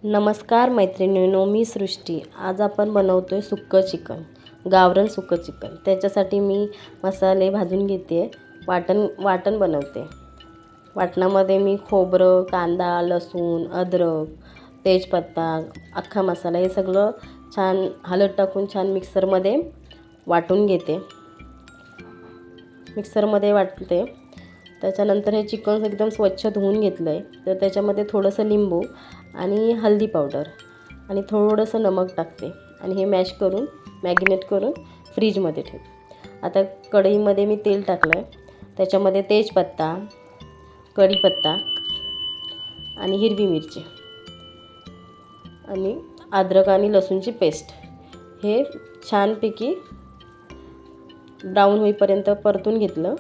नमस्कार मैत्रिणींनो, मी सृष्टी. आज आपण बनवतोय सुक्कं चिकन, गावरान सुक्कं चिकन. त्याच्यासाठी मी मसाले भाजून घेते, वाटण बनवते. वाटणामध्ये मी खोबरं, कांदा, लसूण, अद्रक, तेजपत्ता, अख्खा मसाला हे सगळं छान हळद टाकून छान मिक्सरमध्ये वाटून घेते. मिक्सरमध्ये वाटते. त्याच्यानंतर हे चिकन एकदम स्वच्छ धुवून घेतलं आहे. तर त्याच्यामध्ये थोडंसं लिंबू आणि हळदी पावडर आणि थोडंसं नमक टाकते आणि हे मॅगिनेट करून फ्रीजमध्ये ठेवते. आता कढईमध्ये मी तेल टाकलं आहे. त्याच्यामध्ये तेजपत्ता, कढीपत्ता आणि हिरवी मिरची आणि अद्रक आणि लसूणची पेस्ट हे छानपैकी ब्राऊन होईपर्यंत परतून घेतलं.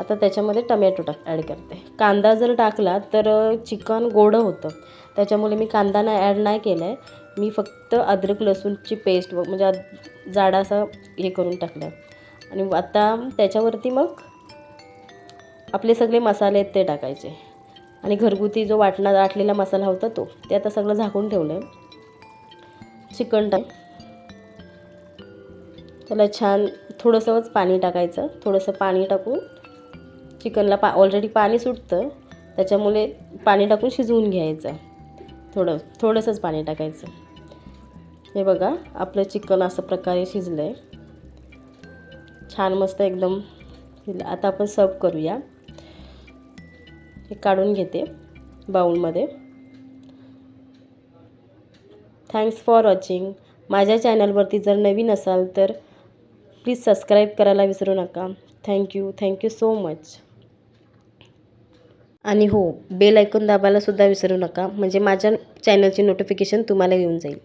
आता त्याच्यामध्ये टमॅटो ॲड करते. कांदा जर टाकला तर चिकन गोडं होतं, त्याच्यामुळे मी कांदा ॲड नाही केला आहे. मी फक्त अद्रक लसूणची पेस्ट म्हणजे जाडासा हे करून टाकलं आहे. आणि आता त्याच्यावरती मग आपले सगळे मसाले आहेत ते टाकायचे आणि घरगुती जो वाटलेला मसाला होता ते आता सगळं झाकून ठेवलं आहे. चिकन त्याला छान थोडंसंच पाणी टाकायचं. थोडंसं पाणी टाकून चिकनला ऑलरेडी पाणी सुटतं, त्याच्यामुळे पाणी टाकून शिजवून घ्यायचं. थोडंसंच पाणी टाकायचं. हे बघा, आपलं चिकन असं प्रकारे शिजलं आहे, छान मस्त एकदम. आता आपण सर्व करूया. हे काढून घेते बाउलमध्ये. Thanks for watching. माझ्या चॅनलवरती जर नवीन असाल तर प्लीज सबस्क्राईब करायला विसरू नका. Thank you so much. आणि हो, बेल आयकॉन दाबायला सुद्धा विसरू नका, म्हणजे माझ्या चॅनलची नोटिफिकेशन तुम्हाला येऊन जाईल.